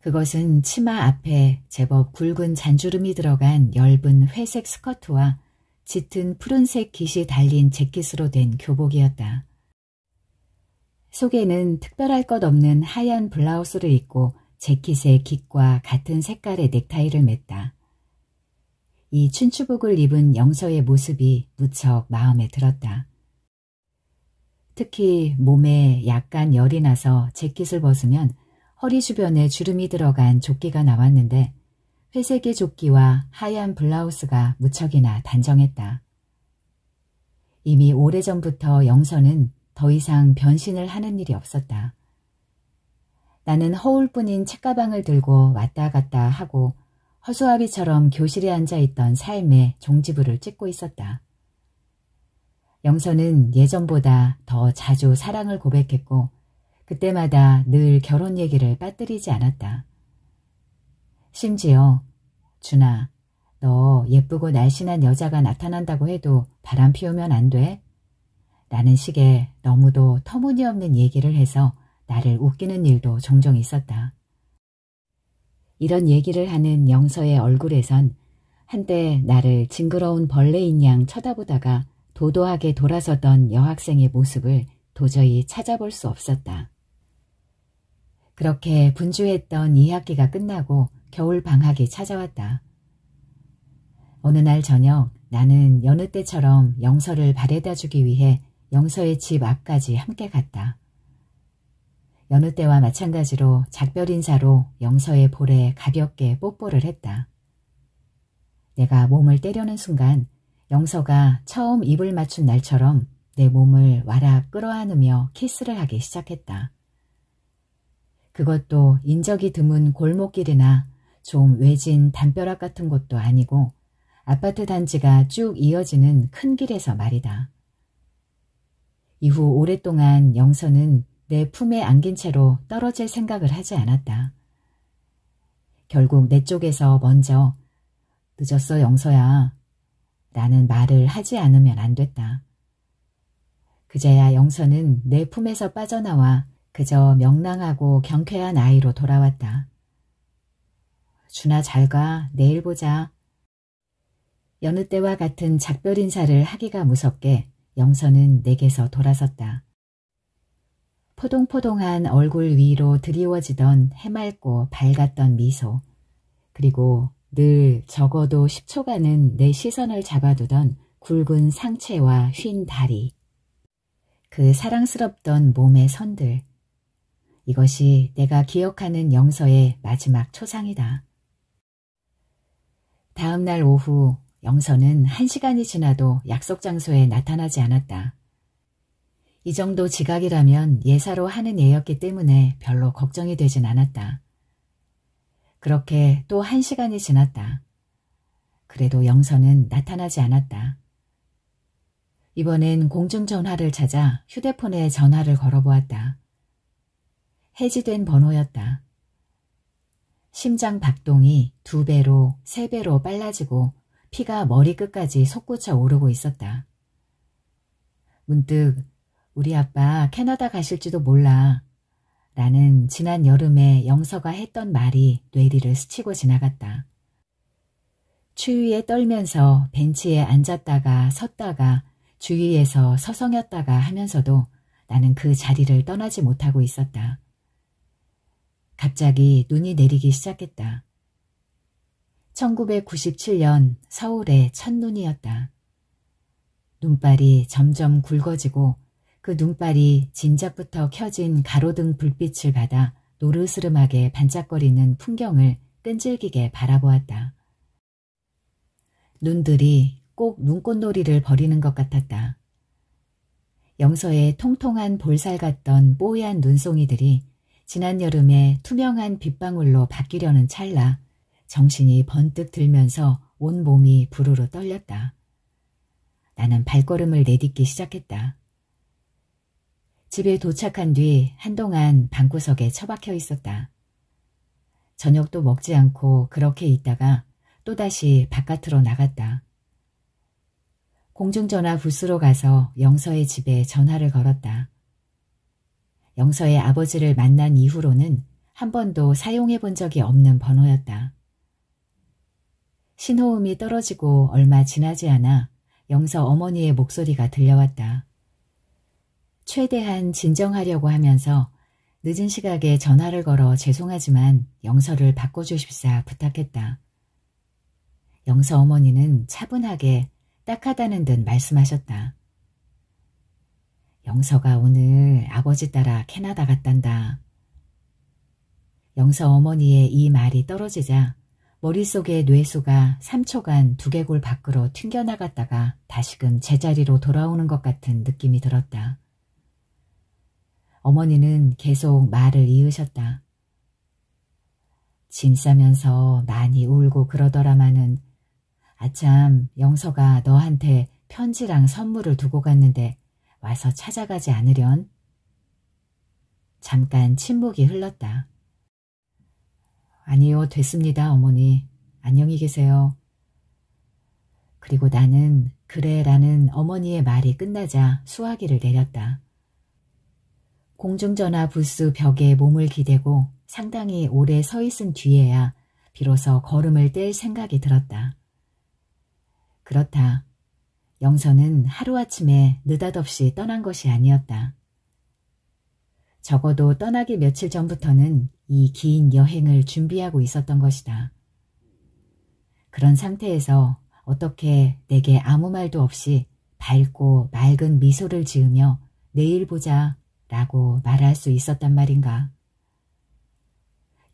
그것은 치마 앞에 제법 굵은 잔주름이 들어간 엷은 회색 스커트와 짙은 푸른색 깃이 달린 재킷으로 된 교복이었다. 속에는 특별할 것 없는 하얀 블라우스를 입고 재킷의 깃과 같은 색깔의 넥타이를 맸다. 이 춘추복을 입은 영서의 모습이 무척 마음에 들었다. 특히 몸에 약간 열이 나서 재킷을 벗으면 허리 주변에 주름이 들어간 조끼가 나왔는데 회색의 조끼와 하얀 블라우스가 무척이나 단정했다. 이미 오래전부터 영서는 더 이상 변신을 하는 일이 없었다. 나는 허울뿐인 책가방을 들고 왔다 갔다 하고 허수아비처럼 교실에 앉아있던 삶의 종지부를 찍고 있었다. 영서는 예전보다 더 자주 사랑을 고백했고 그때마다 늘 결혼 얘기를 빠뜨리지 않았다. 심지어 준아, 너 예쁘고 날씬한 여자가 나타난다고 해도 바람 피우면 안 돼? 라는 식의 너무도 터무니없는 얘기를 해서 나를 웃기는 일도 종종 있었다. 이런 얘기를 하는 영서의 얼굴에선 한때 나를 징그러운 벌레인 양 쳐다보다가 도도하게 돌아서던 여학생의 모습을 도저히 찾아볼 수 없었다. 그렇게 분주했던 2학기가 끝나고 겨울 방학이 찾아왔다. 어느 날 저녁 나는 여느 때처럼 영서를 바래다 주기 위해 영서의 집 앞까지 함께 갔다. 여느 때와 마찬가지로 작별 인사로 영서의 볼에 가볍게 뽀뽀를 했다. 내가 몸을 때려는 순간 영서가 처음 입을 맞춘 날처럼 내 몸을 와락 끌어안으며 키스를 하기 시작했다. 그것도 인적이 드문 골목길이나 좀 외진 담벼락 같은 곳도 아니고 아파트 단지가 쭉 이어지는 큰 길에서 말이다. 이후 오랫동안 영서는 내 품에 안긴 채로 떨어질 생각을 하지 않았다. 결국 내 쪽에서 먼저 늦었어 영서야 라는 말을 하지 않으면 안 됐다. 그제야 영서는 내 품에서 빠져나와 그저 명랑하고 경쾌한 아이로 돌아왔다. 준아 잘 가. 내일 보자. 여느 때와 같은 작별 인사를 하기가 무섭게 영서는 내게서 돌아섰다. 포동포동한 얼굴 위로 드리워지던 해맑고 밝았던 미소, 그리고 늘 적어도 10초간은 내 시선을 잡아두던 굵은 상체와 휜 다리, 그 사랑스럽던 몸의 선들, 이것이 내가 기억하는 영서의 마지막 초상이다. 다음 날 오후 영서는 1시간이 지나도 약속 장소에 나타나지 않았다. 이 정도 지각이라면 예사로 하는 애였기 때문에 별로 걱정이 되진 않았다. 그렇게 또 1시간이 지났다. 그래도 영서는 나타나지 않았다. 이번엔 공중전화를 찾아 휴대폰에 전화를 걸어보았다. 해지된 번호였다. 심장 박동이 2배로 3배로 빨라지고 피가 머리끝까지 솟구쳐 오르고 있었다. 문득 우리 아빠 캐나다 가실지도 몰라 라는 지난 여름에 영서가 했던 말이 뇌리를 스치고 지나갔다. 추위에 떨면서 벤치에 앉았다가 섰다가 주위에서 서성였다가 하면서도 나는 그 자리를 떠나지 못하고 있었다. 갑자기 눈이 내리기 시작했다. 1997년 서울의 첫눈이었다. 눈발이 점점 굵어지고 그 눈발이 진작부터 켜진 가로등 불빛을 받아 노르스름하게 반짝거리는 풍경을 끈질기게 바라보았다. 눈들이 꼭 눈꽃놀이를 벌이는 것 같았다. 영서의 통통한 볼살 같던 뽀얀 눈송이들이 지난 여름에 투명한 빗방울로 바뀌려는 찰나 정신이 번뜩 들면서 온 몸이 부르르 떨렸다. 나는 발걸음을 내딛기 시작했다. 집에 도착한 뒤 한동안 방구석에 처박혀 있었다. 저녁도 먹지 않고 그렇게 있다가 또다시 바깥으로 나갔다. 공중전화 부스로 가서 영서의 집에 전화를 걸었다. 영서의 아버지를 만난 이후로는 한 번도 사용해 본 적이 없는 번호였다. 신호음이 떨어지고 얼마 지나지 않아 영서 어머니의 목소리가 들려왔다. 최대한 진정하려고 하면서 늦은 시각에 전화를 걸어 죄송하지만 영서를 바꿔주십사 부탁했다. 영서 어머니는 차분하게 딱하다는 듯 말씀하셨다. 영서가 오늘 아버지 따라 캐나다 갔단다. 영서 어머니의 이 말이 떨어지자 머릿속의 뇌수가 3초간 두개골 밖으로 튕겨나갔다가 다시금 제자리로 돌아오는 것 같은 느낌이 들었다. 어머니는 계속 말을 이으셨다. 짐 싸면서 많이 울고 그러더라마는 아참 영서가 너한테 편지랑 선물을 두고 갔는데 와서 찾아가지 않으련? 잠깐 침묵이 흘렀다. 아니요, 됐습니다, 어머니. 안녕히 계세요. 그리고 나는 그래라는 어머니의 말이 끝나자 수화기를 내렸다. 공중전화 부스 벽에 몸을 기대고 상당히 오래 서 있은 뒤에야 비로소 걸음을 뗄 생각이 들었다. 그렇다. 영서는 하루아침에 느닷없이 떠난 것이 아니었다. 적어도 떠나기 며칠 전부터는 이 긴 여행을 준비하고 있었던 것이다. 그런 상태에서 어떻게 내게 아무 말도 없이 밝고 맑은 미소를 지으며 내일 보자 라고 말할 수 있었단 말인가.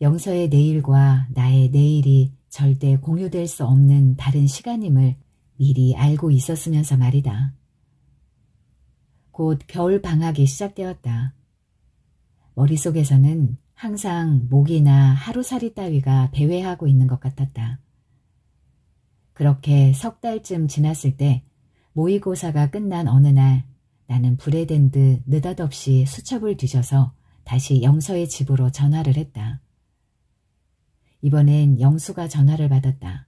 영서의 내일과 나의 내일이 절대 공유될 수 없는 다른 시간임을 미리 알고 있었으면서 말이다. 곧 겨울 방학이 시작되었다. 머릿속에서는 항상 모기나 하루살이 따위가 배회하고 있는 것 같았다. 그렇게 석 달쯤 지났을 때 모의고사가 끝난 어느 날 나는 불에 댄 듯 느닷없이 수첩을 뒤져서 다시 영서의 집으로 전화를 했다. 이번엔 영수가 전화를 받았다.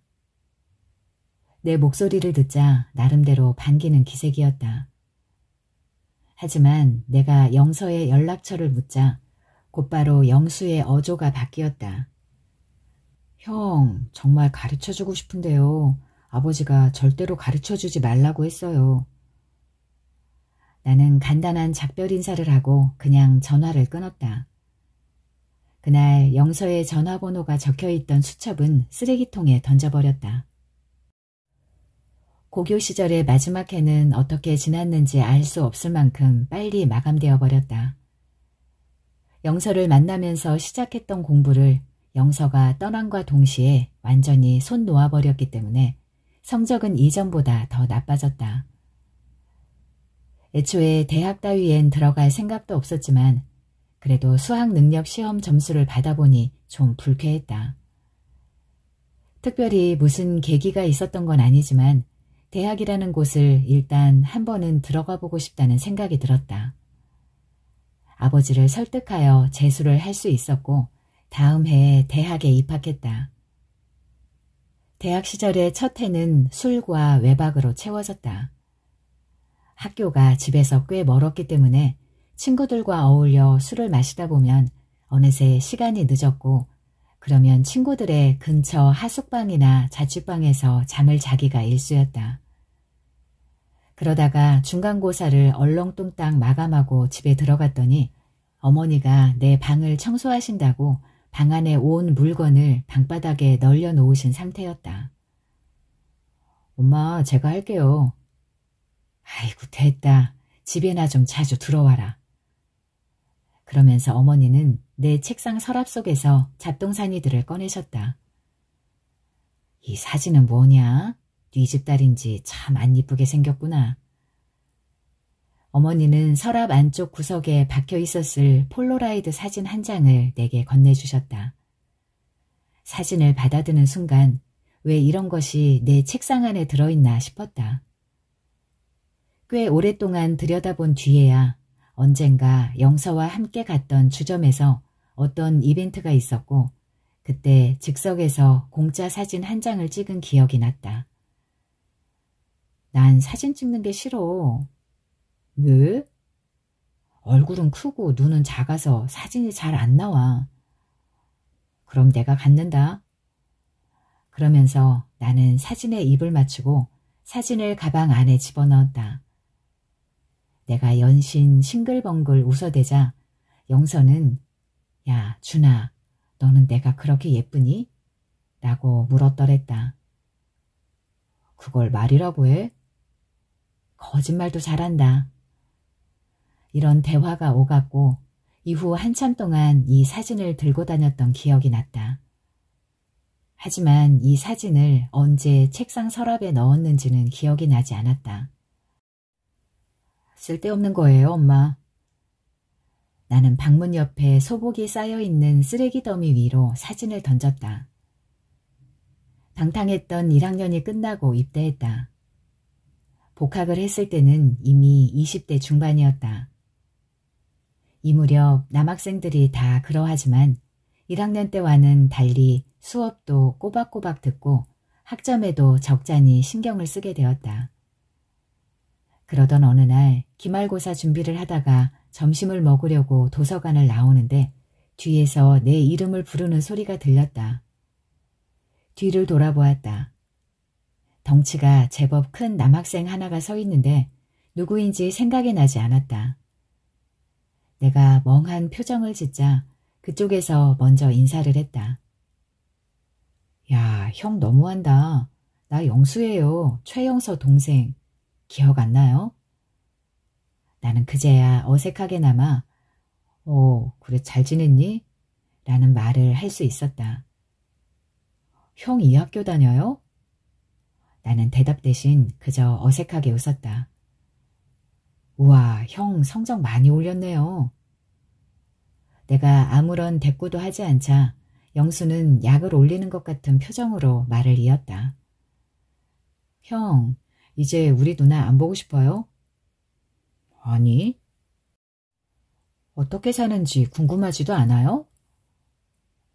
내 목소리를 듣자 나름대로 반기는 기색이었다. 하지만 내가 영서의 연락처를 묻자 곧바로 영수의 어조가 바뀌었다. 형, 정말 가르쳐주고 싶은데요. 아버지가 절대로 가르쳐주지 말라고 했어요. 나는 간단한 작별 인사를 하고 그냥 전화를 끊었다. 그날 영서의 전화번호가 적혀있던 수첩은 쓰레기통에 던져버렸다. 고교 시절의 마지막 해는 어떻게 지났는지 알 수 없을 만큼 빨리 마감되어 버렸다. 영서를 만나면서 시작했던 공부를 영서가 떠남과 동시에 완전히 손 놓아버렸기 때문에 성적은 이전보다 더 나빠졌다. 애초에 대학 따위엔 들어갈 생각도 없었지만 그래도 수학 능력 시험 점수를 받아보니 좀 불쾌했다. 특별히 무슨 계기가 있었던 건 아니지만 대학이라는 곳을 일단 한 번은 들어가 보고 싶다는 생각이 들었다. 아버지를 설득하여 재수를 할 수 있었고 다음 해에 대학에 입학했다. 대학 시절의 첫 해는 술과 외박으로 채워졌다. 학교가 집에서 꽤 멀었기 때문에 친구들과 어울려 술을 마시다 보면 어느새 시간이 늦었고 그러면 친구들의 근처 하숙방이나 자취방에서 잠을 자기가 일쑤였다. 그러다가 중간고사를 얼렁뚱땅 마감하고 집에 들어갔더니 어머니가 내 방을 청소하신다고 방 안에 온 물건을 방바닥에 널려 놓으신 상태였다. 엄마, 제가 할게요. 아이고, 됐다. 집에나 좀 자주 들어와라. 그러면서 어머니는 내 책상 서랍 속에서 잡동사니들을 꺼내셨다. 이 사진은 뭐냐? 네 집 딸인지 참 안 이쁘게 생겼구나. 어머니는 서랍 안쪽 구석에 박혀 있었을 폴로라이드 사진 한 장을 내게 건네주셨다. 사진을 받아드는 순간 왜 이런 것이 내 책상 안에 들어있나 싶었다. 꽤 오랫동안 들여다본 뒤에야 언젠가 영서와 함께 갔던 주점에서 어떤 이벤트가 있었고 그때 즉석에서 공짜 사진 한 장을 찍은 기억이 났다. 난 사진 찍는 게 싫어. 왜? 얼굴은 크고 눈은 작아서 사진이 잘 안 나와. 그럼 내가 갖는다. 그러면서 나는 사진에 입을 맞추고 사진을 가방 안에 집어넣었다. 내가 연신 싱글벙글 웃어대자 영서는 야, 준아, 너는 내가 그렇게 예쁘니? 라고 물었더랬다. 그걸 말이라고 해? 거짓말도 잘한다. 이런 대화가 오갔고 이후 한참 동안 이 사진을 들고 다녔던 기억이 났다. 하지만 이 사진을 언제 책상 서랍에 넣었는지는 기억이 나지 않았다. 쓸데없는 거예요, 엄마. 나는 방문 옆에 소복이 쌓여있는 쓰레기 더미 위로 사진을 던졌다. 방탕했던 1학년이 끝나고 입대했다. 복학을 했을 때는 이미 20대 중반이었다. 이 무렵 남학생들이 다 그러하지만 1학년 때와는 달리 수업도 꼬박꼬박 듣고 학점에도 적잖이 신경을 쓰게 되었다. 그러던 어느 날 기말고사 준비를 하다가 점심을 먹으려고 도서관을 나오는데 뒤에서 내 이름을 부르는 소리가 들렸다. 뒤를 돌아보았다. 덩치가 제법 큰 남학생 하나가 서 있는데 누구인지 생각이 나지 않았다. 내가 멍한 표정을 짓자 그쪽에서 먼저 인사를 했다. 야, 형 너무한다. 나 영수예요. 최영서 동생. 기억 안 나요? 나는 그제야 어색하게나마 그래 잘 지냈니? 라는 말을 할 수 있었다. 형 이 학교 다녀요? 나는 대답 대신 그저 어색하게 웃었다. 우와, 형 성적 많이 올렸네요. 내가 아무런 대꾸도 하지 않자 영수는 약을 올리는 것 같은 표정으로 말을 이었다. 형, 이제 우리 누나 안 보고 싶어요? 아니. 어떻게 사는지 궁금하지도 않아요?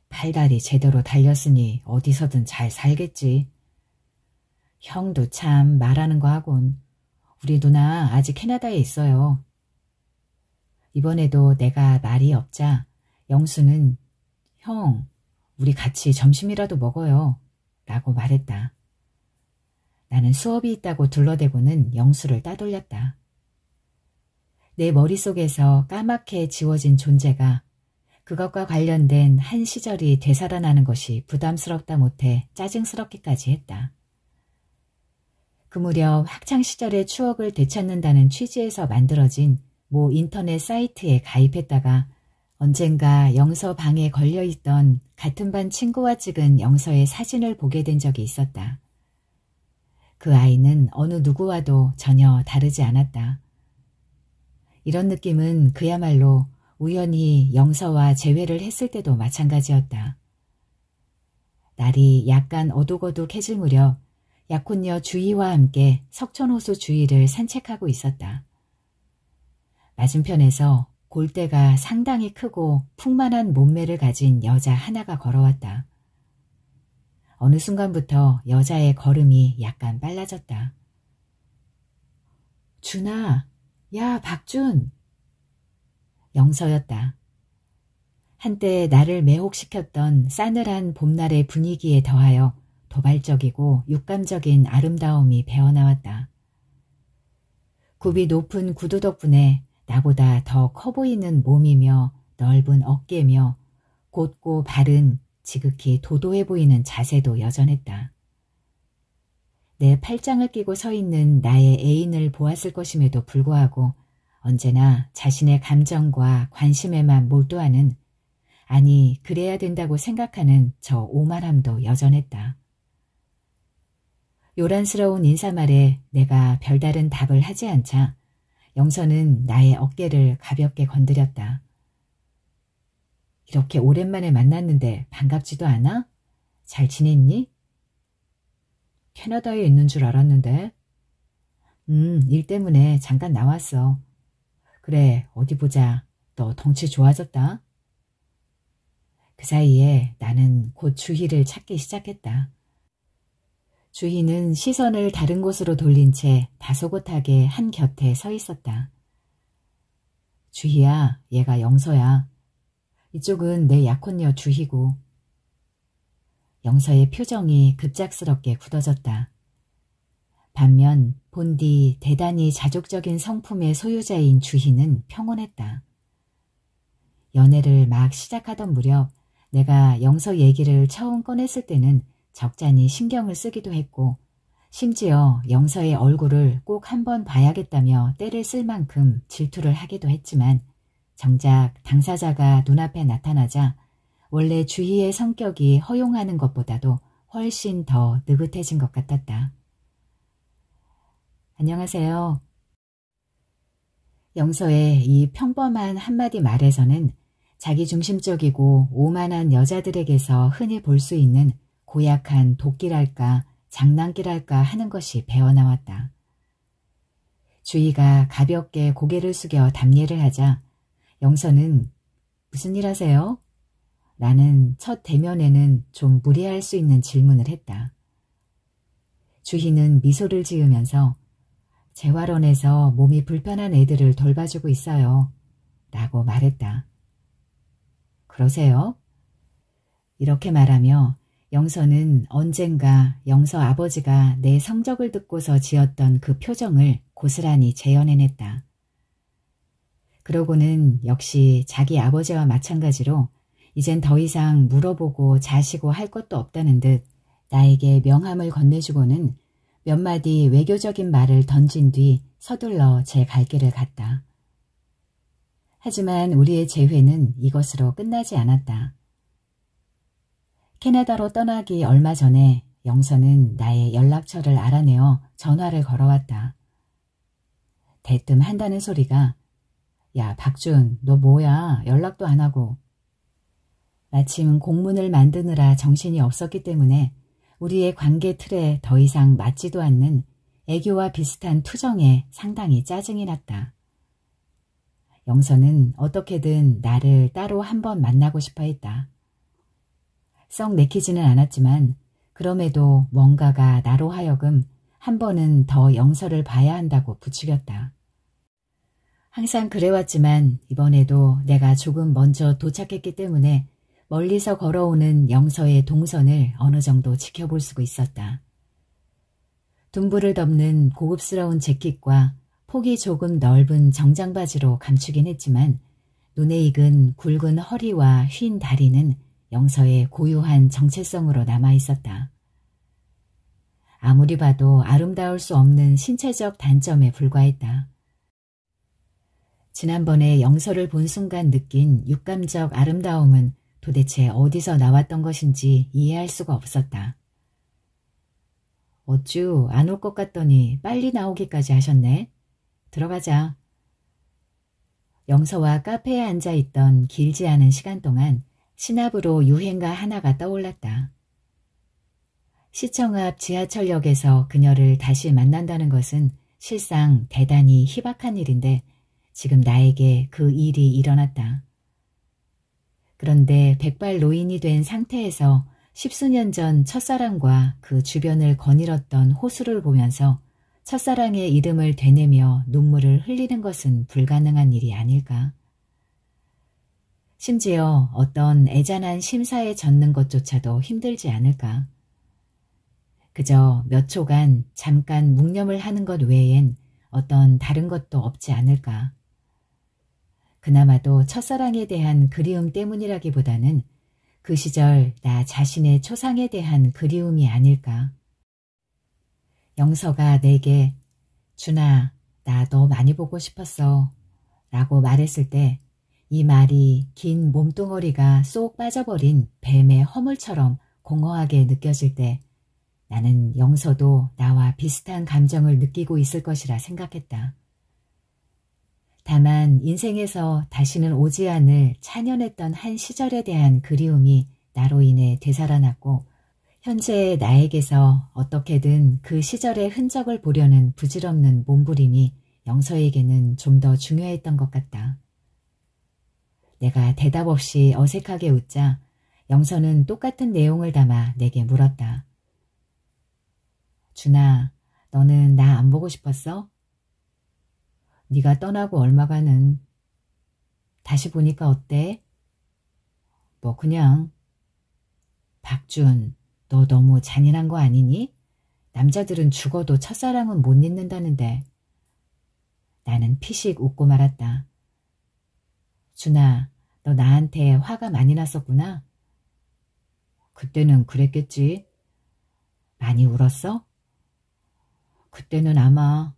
팔다리 제대로 달렸으니 어디서든 잘 살겠지. 형도 참 말하는 거 하곤. 우리 누나 아직 캐나다에 있어요. 이번에도 내가 말이 없자 영수는 형, 우리 같이 점심이라도 먹어요. 라고 말했다. 나는 수업이 있다고 둘러대고는 영수를 따돌렸다. 내 머릿속에서 까맣게 지워진 존재가 그것과 관련된 한 시절이 되살아나는 것이 부담스럽다 못해 짜증스럽기까지 했다. 그 무렵 학창시절의 추억을 되찾는다는 취지에서 만들어진 모 인터넷 사이트에 가입했다가 언젠가 영서 방에 걸려있던 같은 반 친구와 찍은 영서의 사진을 보게 된 적이 있었다. 그 아이는 어느 누구와도 전혀 다르지 않았다. 이런 느낌은 그야말로 우연히 영서와 재회를 했을 때도 마찬가지였다. 날이 약간 어둑어둑해질 무렵 약혼녀 주희와 함께 석촌호수 주위를 산책하고 있었다. 맞은편에서 골대가 상당히 크고 풍만한 몸매를 가진 여자 하나가 걸어왔다. 어느 순간부터 여자의 걸음이 약간 빨라졌다. 준아, 야 박준! 영서였다. 한때 나를 매혹시켰던 싸늘한 봄날의 분위기에 더하여 도발적이고 육감적인 아름다움이 배어나왔다. 굽이 높은 구두 덕분에 나보다 더 커 보이는 몸이며 넓은 어깨며 곧고 바른 지극히 도도해 보이는 자세도 여전했다. 내 팔짱을 끼고 서 있는 나의 애인을 보았을 것임에도 불구하고 언제나 자신의 감정과 관심에만 몰두하는, 아니 그래야 된다고 생각하는 저 오만함도 여전했다. 요란스러운 인사말에 내가 별다른 답을 하지 않자 영서는 나의 어깨를 가볍게 건드렸다. 이렇게 오랜만에 만났는데 반갑지도 않아? 잘 지냈니? 캐나다에 있는 줄 알았는데. 일 때문에 잠깐 나왔어. 그래, 어디 보자. 너 덩치 좋아졌다. 그 사이에 나는 곧 주희를 찾기 시작했다. 주희는 시선을 다른 곳으로 돌린 채 다소곳하게 한 곁에 서 있었다. 주희야, 얘가 영서야. 이쪽은 내 약혼녀 주희고. 영서의 표정이 급작스럽게 굳어졌다. 반면 본디 대단히 자족적인 성품의 소유자인 주희는 평온했다. 연애를 막 시작하던 무렵 내가 영서 얘기를 처음 꺼냈을 때는 적잖이 신경을 쓰기도 했고, 심지어 영서의 얼굴을 꼭 한번 봐야겠다며 때를 쓸 만큼 질투를 하기도 했지만 정작 당사자가 눈앞에 나타나자 원래 주희의 성격이 허용하는 것보다도 훨씬 더 느긋해진 것 같았다. 안녕하세요. 영서의 이 평범한 한마디 말에서는 자기중심적이고 오만한 여자들에게서 흔히 볼 수 있는 고약한 도끼랄까 장난기랄까 하는 것이 배어나왔다. 주희가 가볍게 고개를 숙여 답례를 하자 영서는 무슨 일 하세요? 라는 첫 대면에는 좀 무례할 수 있는 질문을 했다. 주희는 미소를 지으면서 재활원에서 몸이 불편한 애들을 돌봐주고 있어요. 라고 말했다. 그러세요? 이렇게 말하며 영서는 언젠가 영서 아버지가 내 성적을 듣고서 지었던 그 표정을 고스란히 재현해냈다. 그러고는 역시 자기 아버지와 마찬가지로 이젠 더 이상 물어보고 자시고 할 것도 없다는 듯 나에게 명함을 건네주고는 몇 마디 외교적인 말을 던진 뒤 서둘러 제 갈 길을 갔다. 하지만 우리의 재회는 이것으로 끝나지 않았다. 캐나다로 떠나기 얼마 전에 영서는 나의 연락처를 알아내어 전화를 걸어왔다. 대뜸 한다는 소리가 야 박준 너 뭐야 연락도 안 하고. 마침 공문을 만드느라 정신이 없었기 때문에 우리의 관계 틀에 더 이상 맞지도 않는 애교와 비슷한 투정에 상당히 짜증이 났다. 영서는 어떻게든 나를 따로 한번 만나고 싶어 했다. 썩 내키지는 않았지만 그럼에도 뭔가가 나로 하여금 한 번은 더 영서를 봐야 한다고 부추겼다. 항상 그래왔지만 이번에도 내가 조금 먼저 도착했기 때문에 멀리서 걸어오는 영서의 동선을 어느 정도 지켜볼 수가 있었다. 둔부를 덮는 고급스러운 재킷과 폭이 조금 넓은 정장 바지로 감추긴 했지만 눈에 익은 굵은 허리와 휜 다리는 영서의 고유한 정체성으로 남아있었다. 아무리 봐도 아름다울 수 없는 신체적 단점에 불과했다. 지난번에 영서를 본 순간 느낀 육감적 아름다움은 도대체 어디서 나왔던 것인지 이해할 수가 없었다. 어쭈 안 올 것 같더니 빨리 나오기까지 하셨네. 들어가자. 영서와 카페에 앉아있던 길지 않은 시간 동안 신압으로 유행가 하나가 떠올랐다. 시청 앞 지하철역에서 그녀를 다시 만난다는 것은 실상 대단히 희박한 일인데 지금 나에게 그 일이 일어났다. 그런데 백발 노인이 된 상태에서 십수년 전 첫사랑과 그 주변을 거닐었던 호수를 보면서 첫사랑의 이름을 되뇌며 눈물을 흘리는 것은 불가능한 일이 아닐까. 심지어 어떤 애잔한 심사에 젖는 것조차도 힘들지 않을까. 그저 몇 초간 잠깐 묵념을 하는 것 외엔 어떤 다른 것도 없지 않을까. 그나마도 첫사랑에 대한 그리움 때문이라기보다는 그 시절 나 자신의 초상에 대한 그리움이 아닐까. 영서가 내게 준아, 나 너 많이 보고 싶었어 라고 말했을 때 이 말이 긴 몸뚱어리가 쏙 빠져버린 뱀의 허물처럼 공허하게 느껴질 때 나는 영서도 나와 비슷한 감정을 느끼고 있을 것이라 생각했다. 다만 인생에서 다시는 오지 않을 찬연했던 한 시절에 대한 그리움이 나로 인해 되살아났고 현재의 나에게서 어떻게든 그 시절의 흔적을 보려는 부질없는 몸부림이 영서에게는 좀 더 중요했던 것 같다. 내가 대답 없이 어색하게 웃자 영서는 똑같은 내용을 담아 내게 물었다. 준아, 너는 나 안 보고 싶었어? 네가 떠나고 얼마가는. 다시 보니까 어때? 뭐 그냥. 박준, 너 너무 잔인한 거 아니니? 남자들은 죽어도 첫사랑은 못 잊는다는데. 나는 피식 웃고 말았다. 준아, 너 나한테 화가 많이 났었구나. 그때는 그랬겠지. 많이 울었어? 그때는 아마.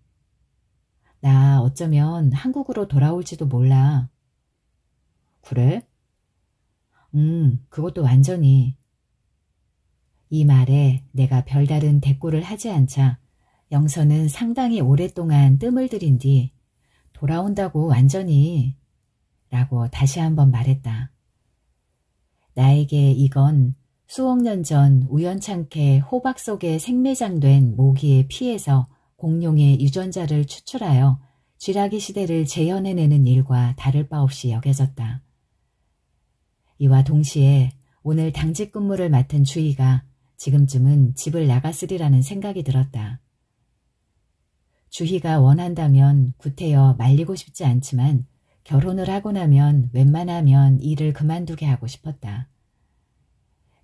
나 어쩌면 한국으로 돌아올지도 몰라. 그래? 그것도 완전히. 이 말에 내가 별다른 대꾸를 하지 않자 영서는 상당히 오랫동안 뜸을 들인 뒤 돌아온다고 완전히 라고 다시 한번 말했다. 나에게 이건 수억 년 전 우연찮게 호박 속에 생매장된 모기의 피에서 공룡의 유전자를 추출하여 쥐라기 시대를 재현해내는 일과 다를 바 없이 여겨졌다. 이와 동시에 오늘 당직 근무를 맡은 주희가 지금쯤은 집을 나갔으리라는 생각이 들었다. 주희가 원한다면 구태여 말리고 싶지 않지만 결혼을 하고 나면 웬만하면 일을 그만두게 하고 싶었다.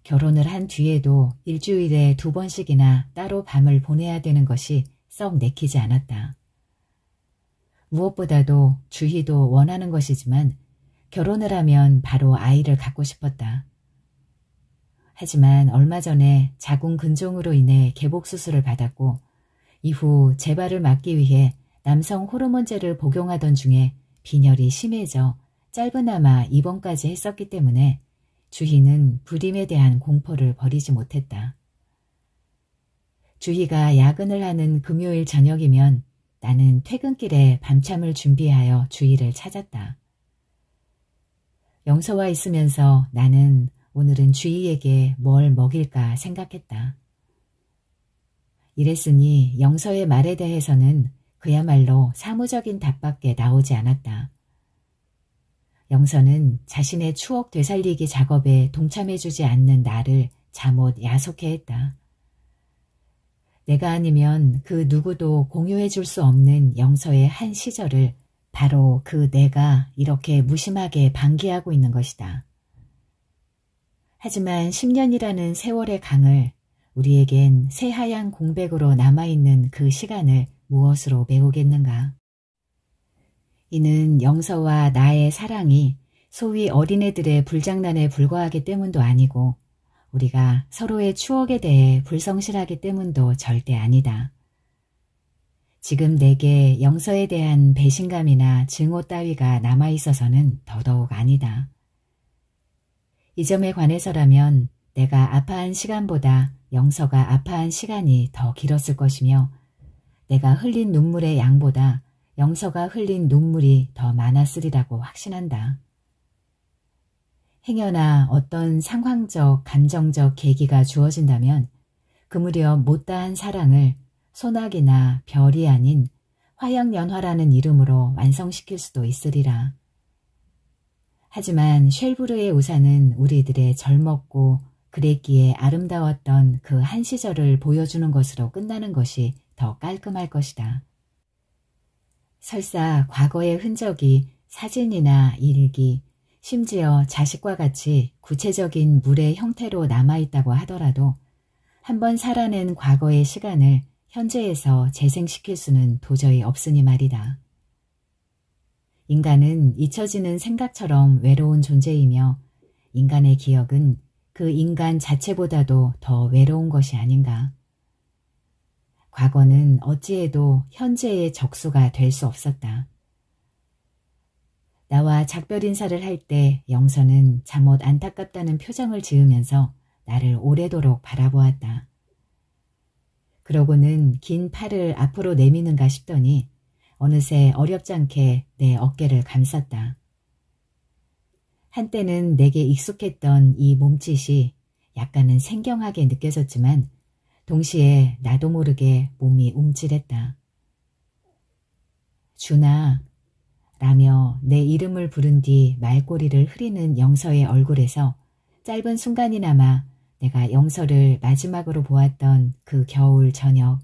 결혼을 한 뒤에도 일주일에 2번씩이나 따로 밤을 보내야 되는 것이 썩 내키지 않았다. 무엇보다도 주희도 원하는 것이지만 결혼을 하면 바로 아이를 갖고 싶었다. 하지만 얼마 전에 자궁 근종으로 인해 개복 수술을 받았고 이후 재발을 막기 위해 남성 호르몬제를 복용하던 중에 빈혈이 심해져 짧으나마 입원까지 했었기 때문에 주희는 불임에 대한 공포를 버리지 못했다. 주희가 야근을 하는 금요일 저녁이면 나는 퇴근길에 밤참을 준비하여 주희를 찾았다. 영서와 있으면서 나는 오늘은 주희에게 뭘 먹일까 생각했다. 이랬으니 영서의 말에 대해서는 그야말로 사무적인 답밖에 나오지 않았다. 영서는 자신의 추억 되살리기 작업에 동참해주지 않는 나를 잠옷 야속해 했다. 내가 아니면 그 누구도 공유해줄 수 없는 영서의 한 시절을 바로 그 내가 이렇게 무심하게 방기하고 있는 것이다. 하지만 10년이라는 세월의 강을 우리에겐 새하얀 공백으로 남아있는 그 시간을 무엇으로 메우겠는가. 이는 영서와 나의 사랑이 소위 어린애들의 불장난에 불과하기 때문도 아니고 우리가 서로의 추억에 대해 불성실하기 때문도 절대 아니다. 지금 내게 영서에 대한 배신감이나 증오 따위가 남아있어서는 더더욱 아니다. 이 점에 관해서라면 내가 아파한 시간보다 영서가 아파한 시간이 더 길었을 것이며 내가 흘린 눈물의 양보다 영서가 흘린 눈물이 더 많았으리라고 확신한다. 행여나 어떤 상황적, 감정적 계기가 주어진다면 그 무렵 못다한 사랑을 소나기나 별이 아닌 화양연화라는 이름으로 완성시킬 수도 있으리라. 하지만 쉘브르의 우산은 우리들의 젊었고 그랬기에 아름다웠던 그 한 시절을 보여주는 것으로 끝나는 것이 더 깔끔할 것이다. 설사 과거의 흔적이 사진이나 일기, 심지어 자식과 같이 구체적인 물의 형태로 남아있다고 하더라도 한번 살아낸 과거의 시간을 현재에서 재생시킬 수는 도저히 없으니 말이다. 인간은 잊혀지는 생각처럼 외로운 존재이며 인간의 기억은 그 인간 자체보다도 더 외로운 것이 아닌가. 과거는 어찌해도 현재의 적수가 될 수 없었다. 나와 작별 인사를 할 때 영서는 잠옷 안타깝다는 표정을 지으면서 나를 오래도록 바라보았다. 그러고는 긴 팔을 앞으로 내미는가 싶더니 어느새 어렵지 않게 내 어깨를 감쌌다. 한때는 내게 익숙했던 이 몸짓이 약간은 생경하게 느껴졌지만 동시에 나도 모르게 몸이 움찔했다. 준아 라며 내 이름을 부른 뒤 말꼬리를 흐리는 영서의 얼굴에서 짧은 순간이나마 내가 영서를 마지막으로 보았던 그 겨울 저녁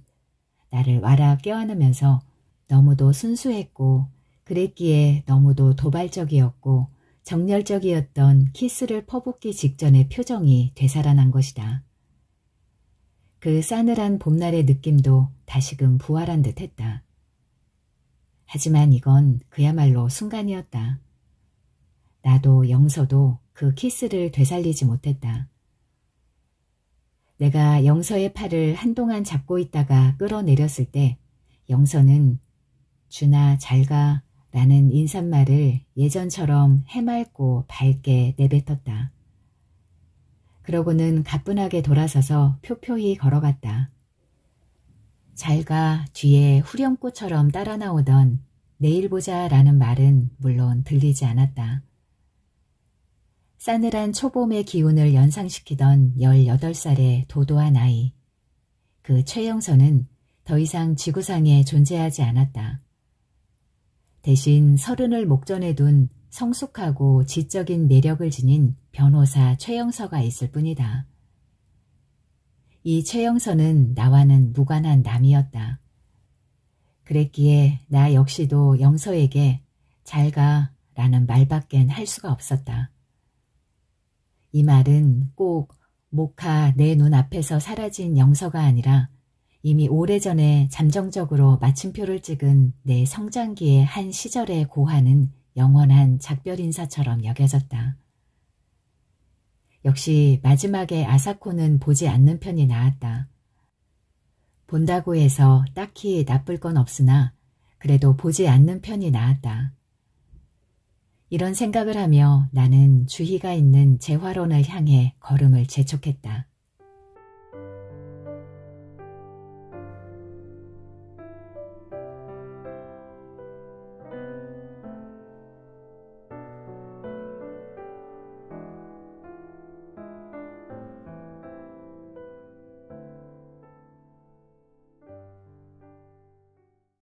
나를 와라 껴안으면서 너무도 순수했고 그랬기에 너무도 도발적이었고 정열적이었던 키스를 퍼붓기 직전의 표정이 되살아난 것이다. 그 싸늘한 봄날의 느낌도 다시금 부활한 듯 했다. 하지만 이건 그야말로 순간이었다. 나도 영서도 그 키스를 되살리지 못했다. 내가 영서의 팔을 한동안 잡고 있다가 끌어내렸을 때 영서는 준아 잘가 라는 인사말을 예전처럼 해맑고 밝게 내뱉었다. 그러고는 가뿐하게 돌아서서 표표히 걸어갔다. 잘가 뒤에 후렴구처럼 따라 나오던 내일 보자 라는 말은 물론 들리지 않았다. 싸늘한 초봄의 기운을 연상시키던 18살의 도도한 아이. 그 최영서는 더 이상 지구상에 존재하지 않았다. 대신 30을 목전에 둔 성숙하고 지적인 매력을 지닌 변호사 최영서가 있을 뿐이다. 이 최영서는 나와는 무관한 남이었다. 그랬기에 나 역시도 영서에게 잘가 라는 말밖엔 할 수가 없었다. 이 말은 꼭 목하 내 눈앞에서 사라진 영서가 아니라 이미 오래전에 잠정적으로 마침표를 찍은 내 성장기의 한 시절에 고하는 영원한 작별 인사처럼 여겨졌다. 역시 마지막에 아사코는 보지 않는 편이 나았다. 본다고 해서 딱히 나쁠 건 없으나 그래도 보지 않는 편이 나았다. 이런 생각을 하며 나는 주희가 있는 재활원을 향해 걸음을 재촉했다.